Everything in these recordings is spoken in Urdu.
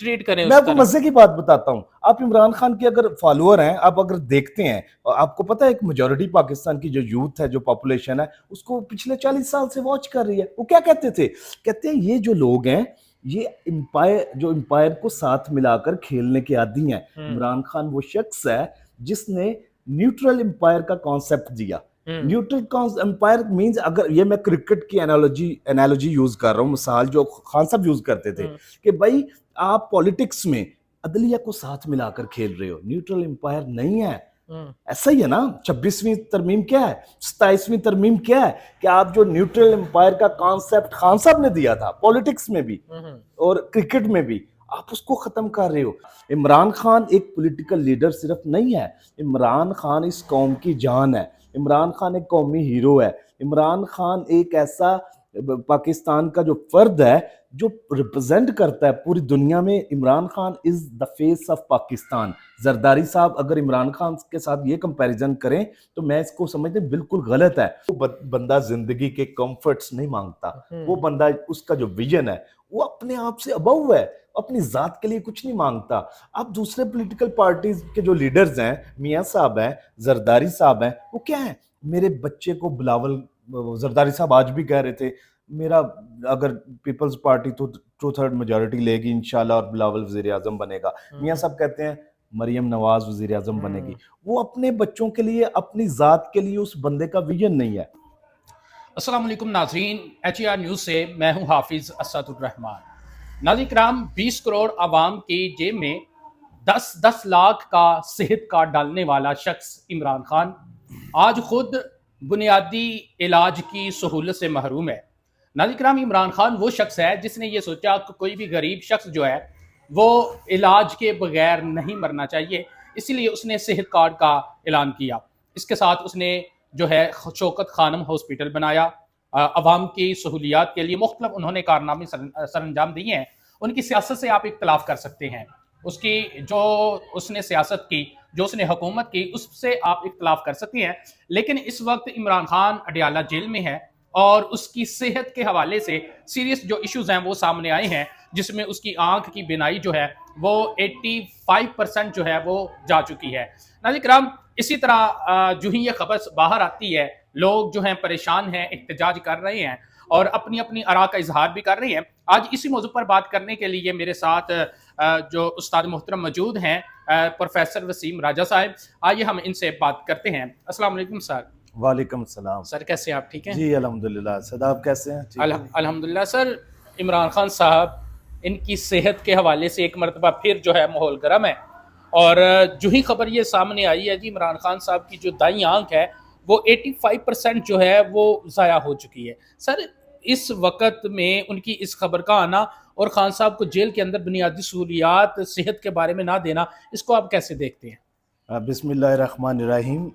ٹریٹ کریں میں اس آپ کو طرح. مزے کی بات بتاتا ہوں. آپ عمران خان کے اگر فالوور ہیں, آپ اگر دیکھتے ہیں, آپ کو پتہ ہے ایک میجورٹی پاکستان کی جو یوتھ ہے, جو پاپولیشن ہے, اس کو پچھلے 40 سال سے واچ کر رہی ہے. وہ کیا کہتے تھے؟ کہتے ہیں یہ جو لوگ ہیں یہ امپائر کو ساتھ ملا کر کھیلنے کے عادی ہیں. عمران خان وہ شخص ہے جس نے نیوٹرل امپائر کا کانسیپٹ دیا. نیوٹرل امپائر مینز, اگر یہ میں کرکٹ کی انالوجی یوز کر رہا ہوں, مثال جو خان صاحب یوز کرتے تھے کہ بھائی آپ پولیٹکس میں عدلیہ کو ساتھ ملا کر کھیل رہے ہو, نیوٹرل امپائر نہیں ہے. ایسا ہی ہے نا. 26ویں ترمیم کیا ہے, 27ویں ترمیم کیا ہے کہ آپ جو نیوٹرل امپائر کا کانسیپٹ خان صاحب نے دیا تھا پولیٹکس میں بھی اور کرکٹ میں بھی, آپ اس کو ختم کر رہے ہو. عمران خان ایک پولیٹیکل لیڈر صرف نہیں ہے, عمران خان اس قوم کی جان ہے. عمران خان ایک قومی ہیرو ہے. عمران خان ایک ایسا پاکستان کا جو فرد ہے جو ریپرزینٹ کرتا ہے پوری دنیا میں. Imran Khan is the face of Pakistan. Zardari صاحب اگر عمران خان کے ساتھ یہ کمپیریزن کریں تو میں اس کو سمجھتے بالکل غلط ہے. وہ بندہ زندگی کے کمفرٹس نہیں مانگتا, وہ بندہ اس کا جو ویژن ہے وہ اپنے آپ سے ابو ہے, اپنی ذات کے لیے کچھ نہیں مانگتا. اب دوسرے پولیٹیکل پارٹیز کے جو لیڈرز ہیں, میاں صاحب ہیں, زرداری صاحب ہیں, وہ کیا ہیں؟ میرے بچے کو بلاول, زرداری صاحب آج بھی کہہ رہے تھے میرا اگر پیپلز پارٹی تو 2/3 میجورٹی لے گی انشاءاللہ اور بلاول وزیر اعظم بنے گا. میاں صاحب کہتے ہیں مریم نواز وزیر اعظم بنے گی. وہ اپنے بچوں کے لیے, اپنی ذات کے لیے اس بندے کا ویژن نہیں ہے. السلام علیکم ناظرین, ایچ ای آر نیوز سے میں ہوں حافظ اسد الرحمان. ناظرین کرام, 20 کروڑ عوام کی جیب میں 10 لاکھ کا صحت کارڈ ڈالنے والا شخص عمران خان آج خود بنیادی علاج کی سہولت سے محروم ہے. ناظرین کرام, عمران خان وہ شخص ہے جس نے یہ سوچا کہ کوئی بھی غریب شخص جو ہے وہ علاج کے بغیر نہیں مرنا چاہیے, اسی لیے اس نے صحت کارڈ کا اعلان کیا. اس کے ساتھ اس نے جو ہے شوکت خانم ہاسپٹل بنایا, عوام کی سہولیات کے لیے مختلف انہوں نے کارنامے سر انجام دیے ہیں. ان کی سیاست سے آپ اختلاف کر سکتے ہیں, اس کی جو اس نے سیاست کی, جو اس نے حکومت کی, اس سے آپ اختلاف کر سکتے ہیں, لیکن اس وقت عمران خان اڈیالہ جیل میں ہے اور اس کی صحت کے حوالے سے سیریس جو ایشوز ہیں وہ سامنے آئے ہیں, جس میں اس کی آنکھ کی بینائی جو ہے وہ 85% جو ہے وہ جا چکی ہے. ناظرین کرام, اسی طرح جو ہی یہ خبر باہر آتی ہے, لوگ جو ہیں پریشان ہیں, احتجاج کر رہے ہیں اور اپنی اپنی آراء کا اظہار بھی کر رہے ہیں. آج اسی موضوع پر بات کرنے کے لیے میرے ساتھ جو استاد محترم موجود ہیں, پروفیسر وسیم راجہ صاحب, آئیے ہم ان سے بات کرتے ہیں. السلام علیکم سر. وعلیکم السلام سر کیسے ہیں آپ, ٹھیک ہیں؟ جی الحمدللہ. سدا آپ کیسے ہیں؟ الحمدللہ. سر, عمران خان صاحب, ان کی صحت کے حوالے سے ایک مرتبہ پھر جو ہے ماحول گرم ہے, اور جو ہی خبر یہ سامنے آئی ہے جی, عمران خان صاحب کی جو دائیں آنکھ ہے وہ 85% جو ہے وہ ضائع ہو چکی ہے. سر, اس وقت میں ان کی اس خبر کا آنا اور خان صاحب کو جیل کے اندر بنیادی سہولیات صحت کے بارے میں نہ دینا, اس کو آپ کیسے دیکھتے ہیں؟ بسم اللہ الرحمن الرحیم.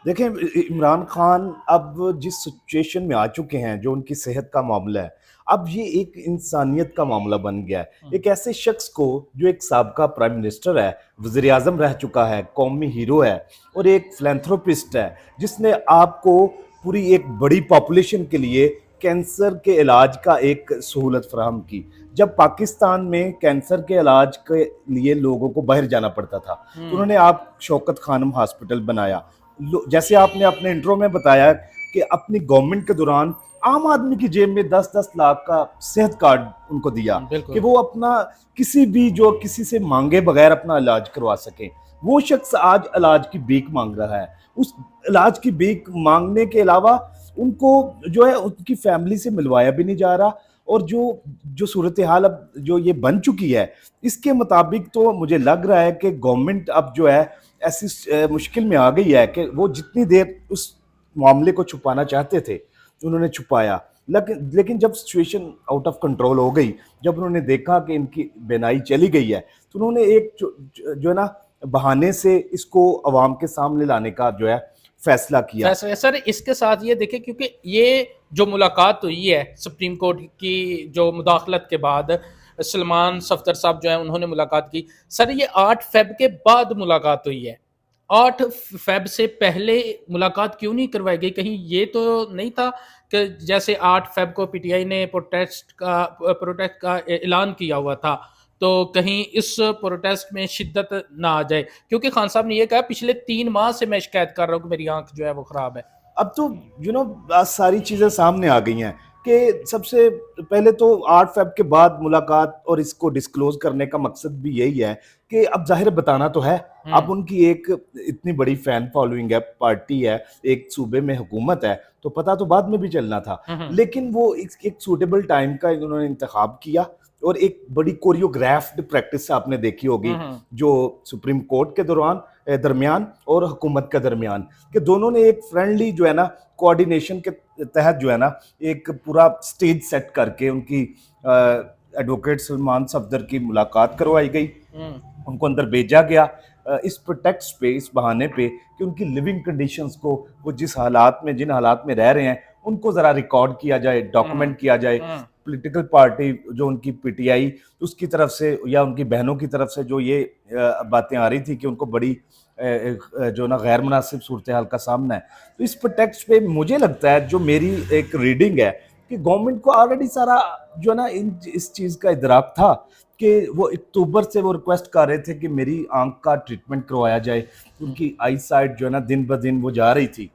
دیکھیں, عمران خان اب جس سچویشن میں آ چکے ہیں, جو ان کی صحت کا معاملہ ہے, اب یہ ایک انسانیت کا معاملہ بن گیا ہے. ایک ایسے شخص کو جو ایک سابقہ پرائم منسٹر ہے, وزیر اعظم رہ چکا ہے, قومی ہیرو ہے اور ایک فلینتھروپسٹ ہے, جس نے آپ کو پوری ایک بڑی پاپولیشن کے لیے کینسر کے علاج کا ایک سہولت فراہم کی. جب پاکستان میں کینسر کے علاج کے لیے لوگوں کو باہر جانا پڑتا تھا تو انہوں نے آپ شوکت خانم ہاسپٹل بنایا. جیسے آپ نے اپنے انٹرو میں بتایا کہ اپنی گورنمنٹ کے دوران عام آدمی کی جیب میں 10 لاکھ کا صحت کارڈ ان کو دیا کہ وہ اپنا کسی بھی جو کسی سے مانگے بغیر اپنا علاج کروا سکیں. وہ شخص آج علاج کی بھیک مانگ رہا ہے. اس علاج کی بھیک مانگنے کے علاوہ ان کو جو ہے ان کی فیملی سے ملوایا بھی نہیں جا رہا, اور جو صورتحال اب جو یہ بن چکی ہے, اس کے مطابق تو مجھے لگ رہا ہے کہ گورنمنٹ اب جو ہے ایسی مشکل میں آ گئی ہے کہ وہ جتنی دیر اس معاملے کو چھپانا چاہتے تھے انہوں نے چھپایا, لیکن جب سچویشن آؤٹ آف کنٹرول ہو گئی, جب انہوں نے دیکھا کہ ان کی بینائی چلی گئی ہے, تو انہوں نے ایک جو ہے نا بہانے سے اس کو عوام کے سامنے لانے کا جو ہے فیصلہ کیا. سر, اس کے ساتھ یہ دیکھیں, کیونکہ یہ جو ملاقات ہوئی ہے سپریم کورٹ کی جو مداخلت کے بعد, سلمان صفدر صاحب جو ہیں انہوں نے ملاقات کی. سر, یہ 8 فیب کے بعد ملاقات ہوئی ہے. 8 فیب سے پہلے ملاقات کیوں نہیں کروائی گئی؟ کہیں یہ تو نہیں تھا کہ جیسے 8 فیب کو پی ٹی آئی نے پروٹیسٹ کا اعلان کیا ہوا تھا, تو کہیں اس پروٹیسٹ میں شدت نہ آ جائے، کیونکہ خان صاحب نے یہ کہا پچھلے 3 ماہ سے میں شکایت کر رہا ہوں کہ میری آنکھ جو ہے وہ خراب ہے۔ اب تو ساری چیزیں سامنے آ گئی ہیں کہ سب سے پہلے تو 8 فیب کے بعد ملاقات اور اس کو ڈسکلوز کرنے کا مقصد بھی یہی ہے کہ اب ظاہر بتانا تو ہے، اب ان کی ایک اتنی بڑی فین فالوئنگ ہے، پارٹی ہے، ایک صوبے میں حکومت ہے، تو پتہ تو بعد میں بھی چلنا تھا، لیکن وہ ایک سوٹیبل ٹائم کا انہوں نے انتخاب کیا، اور ایک بڑی کوریوگرافڈ پریکٹس آپ نے دیکھی ہوگی جو سپریم کورٹ کے درمیان اور حکومت کے درمیان، کہ دونوں نے ایک فرینڈلی جو ہے نا کوآرڈینیشن کے تحت جو ہے نا ایک پورا سٹیج سیٹ کر کے ان کی ایڈوکیٹ سلمان صفدر کی ملاقات کروائی گئی، ان کو اندر بھیجا گیا اس پروٹیکسٹ پہ، اس بہانے پہ کہ ان کی لیونگ کنڈیشنز کو، وہ جن حالات میں رہ رہے ہیں ان کو ذرا ریکارڈ کیا جائے، ڈاکومنٹ کیا جائے۔ پولیٹیکل پارٹی جو ان کی پی ٹی آئی اس کی طرف سے یا ان کی بہنوں کی طرف سے جو یہ باتیں آ رہی تھی کہ ان کو بڑی جو نا غیر مناسب صورتحال کا سامنا ہے، تو اس پروٹیکسٹ پہ مجھے لگتا ہے، جو میری ایک ریڈنگ ہے، کہ گورنمنٹ کو آلریڈی سارا جو ہے نا اس چیز کا ادراک تھا کہ وہ اکتوبر سے وہ ریکویسٹ کر رہے تھے کہ میری آنکھ کا ٹریٹمنٹ کروایا جائے، ان کی آئی سائٹ جو ہے نا دن بدن وہ جا رہی تھی،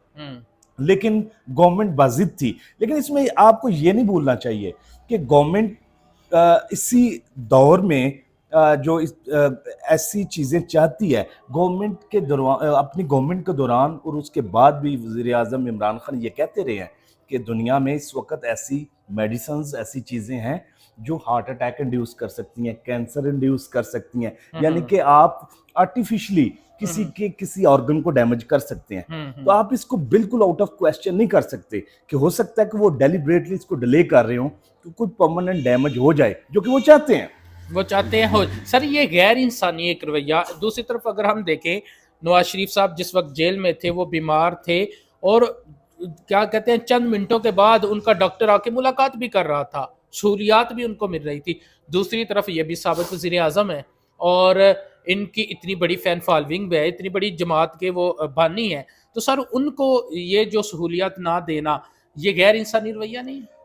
لیکن گورنمنٹ باضد تھی۔ لیکن اس میں آپ کو یہ نہیں بھولنا چاہیے کہ گورنمنٹ اسی دور میں جو ایسی چیزیں چاہتی ہے، گورنمنٹ کے دوران، اپنی گورنمنٹ کے دوران اور اس کے بعد بھی وزیر اعظم عمران خان یہ کہتے رہے ہیں کہ دنیا میں اس وقت ایسی میڈیسنز، ایسی چیزیں ہیں جو ہارٹ اٹیک انڈیوس کر سکتی ہیں، کینسر انڈیوس کر سکتی ہیں، یعنی کہ آپ آرٹیفیشلی کسی آرگن کو ڈیمیج کر سکتے ہیں، تو آپ اس کو بالکل آؤٹ آف کویسچن نہیں کر سکتے کہ ہو سکتا ہے کہ وہ ڈیلیبریٹلی اس کو ڈیلے کر رہے ہوں کہ کوئی پرماننٹ ڈیمیج ہو جائے، جو کہ وہ چاہتے ہیں ہو سر، یہ غیر انسانی ایک رویہ۔ دوسری طرف اگر ہم دیکھیں، نواز شریف صاحب جس وقت جیل میں تھے وہ بیمار تھے، اور کیا کہتے ہیں چند منٹوں کے بعد ان کا ڈاکٹر آ کے ملاقات بھی کر رہا تھا، سہولیات بھی ان کو مل رہی تھی۔ دوسری طرف یہ بھی ثابت وزیر اعظم ہے اور ان کی اتنی بڑی فین فالوئنگ بھی ہے، اتنی بڑی جماعت کے وہ بانی ہے، تو سر ان کو یہ جو سہولیات نہ دینا یہ غیر انسانی رویہ نہیں ہے؟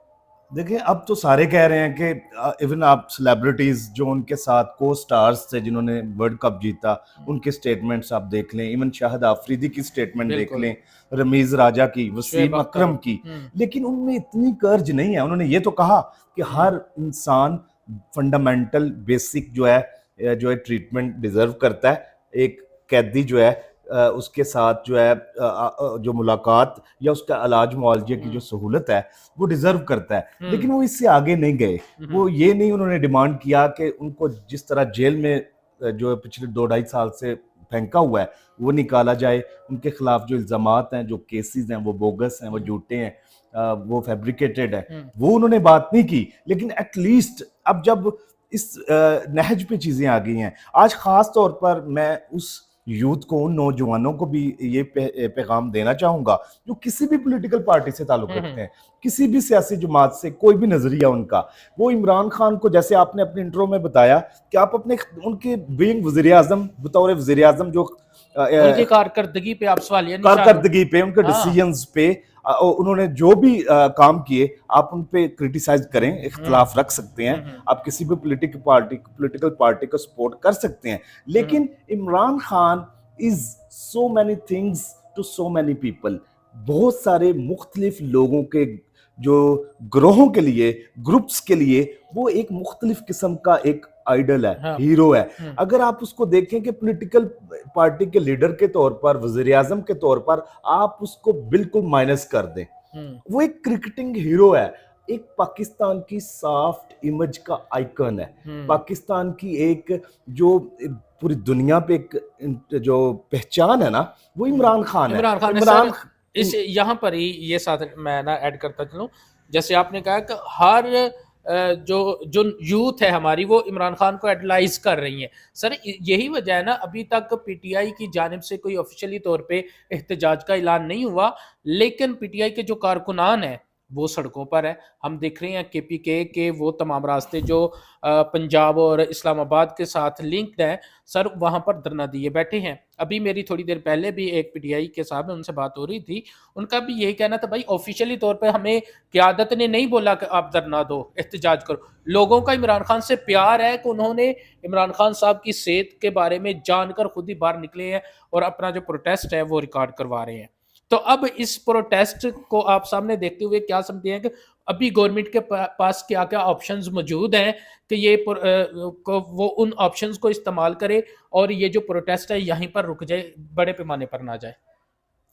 دیکھیں اب تو سارے کہہ رہے ہیں کہ ایون آپ سیلیبریٹیز جو ان کے ساتھ کو سٹارز تھے جنہوں نے ورلڈ کپ جیتا، ان کے سٹیٹمنٹس آپ دیکھ لیں، ایون شاہد آفریدی کی سٹیٹمنٹ دیکھ لیں، رمیز راجہ کی، وسیم اکرم کی، لیکن ان میں اتنی کرج نہیں ہے۔ انہوں نے یہ تو کہا کہ ہر انسان فنڈامنٹل بیسک جو ہے ٹریٹمنٹ ڈیزرو کرتا ہے، ایک قیدی جو ہے اس کے ساتھ جو ہے جو ملاقات یا اس کا علاج معالجے کی جو سہولت ہے وہ ڈیزرو کرتا ہے، لیکن وہ اس سے آگے نہیں گئے۔ وہ یہ نہیں انہوں نے ڈیمانڈ کیا کہ ان کو جس طرح جیل میں جو پچھلے 2-2.5 سال سے پھینکا ہوا ہے وہ نکالا جائے، ان کے خلاف جو الزامات ہیں، جو کیسز ہیں، وہ بوگس ہیں، وہ جھوٹے ہیں، وہ فیبریکیٹڈ ہیں، وہ انہوں نے بات نہیں کی۔ لیکن ایٹ لیسٹ اب جب اس نہج پہ چیزیں آ گئی ہیں، آج خاص طور پر میں اس یوتھ کو، ان نوجوانوں کو بھی یہ پیغام دینا چاہوں گا جو کسی بھی پولیٹیکل پارٹی سے تعلق رکھتے ہیں، کسی بھی سیاسی جماعت سے، کوئی بھی نظریہ ان کا، وہ عمران خان کو جیسے آپ نے اپنے انٹرو میں بتایا کہ آپ اپنے ان کے بینگ وزیر اعظم، بطور وزیر اعظم جو ان کی کارکردگی پہ آپ سوالیہ کارکردگی پہ، ان کے ڈیسیجنز پہ انہوں نے جو بھی کام کیے، آپ ان پہ کرٹیسائز کریں، اختلاف رکھ سکتے ہیں، آپ کسی بھی پولیٹیکل پارٹی کو سپورٹ کر سکتے ہیں، لیکن Imran Khan is so many things to so many people، بہت سارے مختلف لوگوں کے جو گروہوں کے لیے، گروپس کے لیے وہ ایک مختلف قسم کا ایک آئیڈل ہے، ہیرو ہے۔ اگر آپ اس کو دیکھیں کہ پولیٹیکل پارٹی کے لیڈر کے طور پر، وزیر اعظم کے طور پر آپ اس کو بالکل مائنس کر دیں، وہ ایک کرکٹنگ ہیرو ہے، ایک پاکستان کی سافٹ امیج کا آئیکن ہے، پاکستان کی ایک جو پوری دنیا پہ ایک جو پہچان ہے نا، وہ عمران خان ہے۔ یہاں پر ہی یہ ساتھ میں نا ایڈ کرتا چلوں، جیسے آپ نے کہا کہ ہر جو یوتھ ہے ہماری وہ عمران خان کو ایڈلائز کر رہی ہیں۔ سر یہی وجہ ہے نا ابھی تک پی ٹی آئی کی جانب سے کوئی آفیشیلی طور پہ احتجاج کا اعلان نہیں ہوا، لیکن پی ٹی آئی کے جو کارکنان ہیں وہ سڑکوں پر ہے. ہم دیکھ رہے ہیں KPK کے وہ تمام راستے جو پنجاب اور اسلام آباد کے ساتھ لنکڈ ہیں سر, وہاں پر دھرنا دیے بیٹھے ہیں. ابھی میری تھوڑی دیر پہلے بھی ایک PTI کے صاحب ان سے بات ہو رہی تھی, ان کا بھی یہی کہنا تھا بھائی آفیشیلی طور پہ ہمیں قیادت نے نہیں بولا کہ آپ دھرنا دو, احتجاج کرو. لوگوں کا عمران خان سے پیار ہے کہ انہوں نے عمران خان صاحب کی صحت کے بارے میں جان کر خود ہی باہر نکلے ہیں اور اپنا جو پروٹیسٹ ہے وہ ریکارڈ کروا رہے ہیں. تو اب اس پروٹیسٹ کو آپ سامنے دیکھتے ہوئے کیا سمجھتے ہیں کہ ابھی گورنمنٹ کے پاس کیا کیا آپشنز موجود ہیں کہ یہ وہ ان آپشنز کو استعمال کرے اور یہ جو پروٹیسٹ ہے یہیں پر رک جائے, بڑے پیمانے پر نہ جائے؟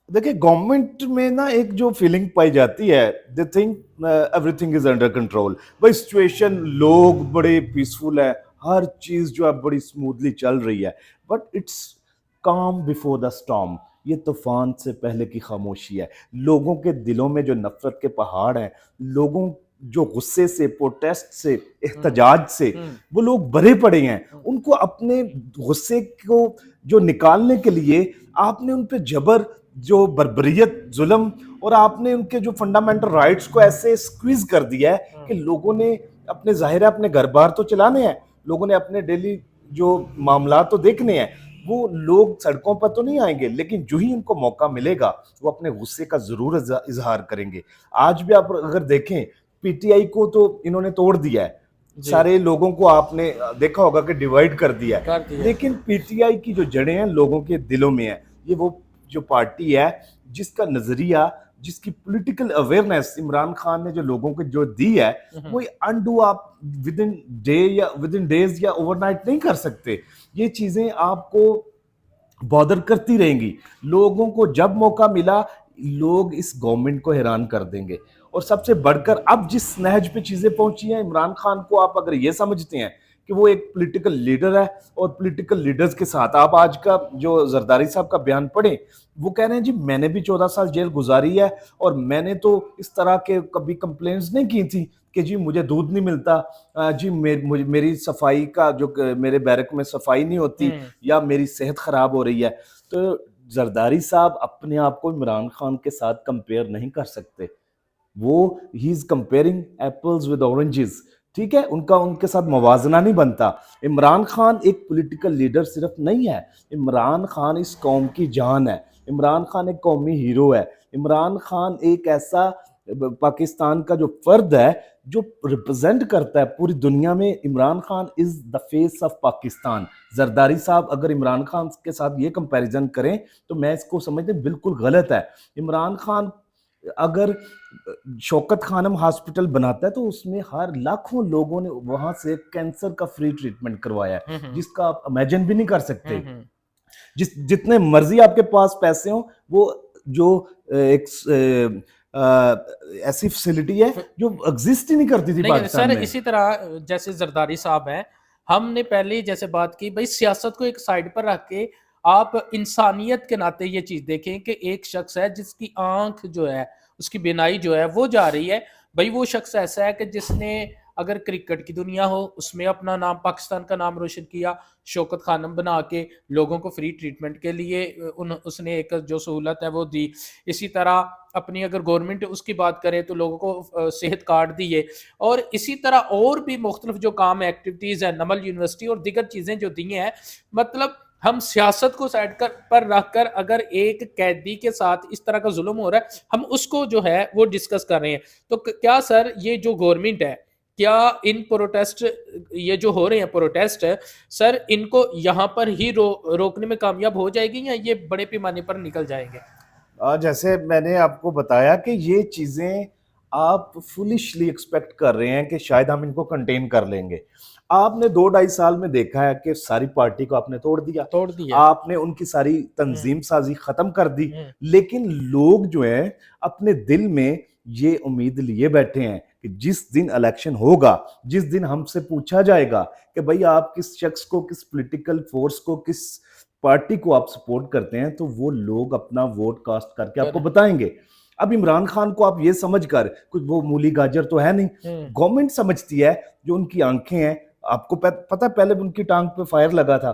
دیکھیں گورنمنٹ میں نا ایک جو فیلنگ پائی جاتی ہے, they think every thing is under control. بھائی سچویشن لوگ بڑے پیسفل ہے, ہر چیز جو ہے بڑی اسموتھلی چل رہی ہے, but it's calm before the storm. یہ طوفان سے پہلے کی خاموشی ہے. لوگوں کے دلوں میں جو نفرت کے پہاڑ ہیں, لوگوں جو غصے سے, پروٹیسٹ سے, احتجاج سے وہ لوگ بھرے پڑے ہیں, ان کو اپنے غصے کو جو نکالنے کے لیے آپ نے ان پہ جبر, جو بربریت, ظلم, اور آپ نے ان کے جو فنڈامنٹل رائٹس کو ایسے سکویز کر دیا ہے کہ لوگوں نے اپنے ظاہر ہے اپنے گھر بار تو چلانے ہیں, لوگوں نے اپنے ڈیلی جو معاملات تو دیکھنے ہیں, وہ لوگ سڑکوں پر تو نہیں آئیں گے, لیکن جو ہی ان کو موقع ملے گا وہ اپنے غصے کا ضرور اظہار کریں گے. آج بھی آپ اگر دیکھیں PTI کو تو انہوں نے توڑ دیا ہے, سارے لوگوں کو آپ نے دیکھا ہوگا کہ ڈیوائیڈ کر دیا ہے, لیکن PTI کی جو جڑیں ہیں لوگوں کے دلوں میں ہیں. یہ وہ جو پارٹی ہے جس کا نظریہ, جس کی پولیٹیکل اویئرنیس عمران خان نے جو لوگوں کو جو دی ہے, وہ انڈو آپ ود ان ڈے یا ود ان ڈیز یا اوور نائٹ نہیں کر سکتے. یہ چیزیں آپ کو بادر کرتی رہیں گی. لوگوں کو جب موقع ملا لوگ اس گورنمنٹ کو حیران کر دیں گے. اور سب سے بڑھ کر اب جس نہج پہ چیزیں پہنچی ہیں, عمران خان کو آپ اگر یہ سمجھتے ہیں کہ وہ ایک پولیٹیکل لیڈر ہے, اور پولیٹیکل لیڈرز کے ساتھ آپ آج کا جو زرداری صاحب کا بیان پڑھیں, وہ کہہ رہے ہیں جی میں نے بھی 14 سال جیل گزاری ہے اور میں نے تو اس طرح کے کبھی کمپلینز نہیں کی تھی کہ جی مجھے دودھ نہیں ملتا, جی میری صفائی کا جو میرے بیرک میں صفائی نہیں ہوتی, یا میری صحت خراب ہو رہی ہے. تو زرداری صاحب اپنے آپ کو عمران خان کے ساتھ کمپیئر نہیں کر سکتے. وہ ہی از کمپیئرنگ ایپلز ود اورنجز, ٹھیک ہے, ان کے ساتھ موازنہ نہیں بنتا. عمران خان ایک پولیٹیکل لیڈر صرف نہیں ہے, عمران خان اس قوم کی جان ہے, عمران خان ایک قومی ہیرو ہے, عمران خان ایک ایسا پاکستان کا جو فرد ہے جو ریپرزینٹ کرتا ہے پوری دنیا میں. Imran Khan is the face of Pakistan. Zardari صاحب اگر عمران خان کے ساتھ یہ کمپیریزن کریں تو میں اس کو سمجھتے بالکل غلط ہے. عمران خان اگر شوکت خانم ہاسپٹل بناتا ہے تو اس میں ہر لاکھوں لوگوں نے وہاں سے کینسر کا فری ٹریٹمنٹ کروایا ہے, جس کا آپ امیجن بھی نہیں کر سکتے. جتنے مرضی آپ کے پاس پیسے ہوں, وہ جو ایک ایسی فیسلٹی ہے جو ایگزسٹ ہی نہیں کرتی تھی پاکستان میں. سر اسی طرح جیسے زرداری صاحب ہیں, ہم نے پہلے جیسے بات کی بھائی سیاست کو ایک سائڈ پر رکھ کے آپ انسانیت کے ناطے یہ چیز دیکھیں کہ ایک شخص ہے جس کی آنکھ جو ہے, اس کی بینائی جو ہے وہ جا رہی ہے. بھائی وہ شخص ایسا ہے کہ جس نے اگر کرکٹ کی دنیا ہو اس میں اپنا نام, پاکستان کا نام روشن کیا, شوکت خانم بنا کے لوگوں کو فری ٹریٹمنٹ کے لیے اس نے ایک جو سہولت ہے وہ دی. اسی طرح اپنی اگر گورنمنٹ اس کی بات کرے تو لوگوں کو صحت کارڈ دیے, اور اسی طرح اور بھی مختلف جو کام ایکٹیویٹیز ہیں, نمل یونیورسٹی اور دیگر چیزیں جو دی ہیں. مطلب ہم سیاست کو سائڈ پر رکھ کر اگر ایک قیدی کے ساتھ اس طرح کا ظلم ہو رہا ہے ہم اس کو جو ہے وہ ڈسکس کر رہے ہیں. تو کیا سر یہ جو گورنمنٹ ہے, کیا ان پروٹیسٹ یہ جو ہو رہے ہیں پروٹیسٹ سر, ان کو یہاں پر ہی روکنے میں کامیاب ہو جائے گی یا یہ بڑے پیمانے پر نکل جائیں گے؟ جیسے میں نے آپ کو بتایا کہ یہ چیزیں آپ فولشلی ایکسپیکٹ کر رہے ہیں کہ شاید ہم ان کو کنٹین کر لیں گے. آپ نے 2-2.5 سال میں دیکھا ہے کہ ساری پارٹی کو آپ نے توڑ دیا, آپ نے ان کی ساری تنظیم سازی ختم کر دی, لیکن لوگ جو ہیں اپنے دل میں یہ امید لیے بیٹھے ہیں کہ جس دن الیکشن ہوگا, جس دن ہم سے پوچھا جائے گا کہ بھئی آپ کس شخص کو, کس پولیٹیکل فورس کو, کس پارٹی کو آپ سپورٹ کرتے ہیں, تو وہ لوگ اپنا ووٹ کاسٹ کر کے آپ کو بتائیں گے. اب عمران خان کو آپ یہ سمجھ کر, کچھ وہ مولی گاجر تو ہے نہیں, گورنمنٹ سمجھتی ہے جو ان کی آنکھیں ہیں. آپ کو پتہ پہلے ان کی ٹانگ پہ فائر لگا تھا,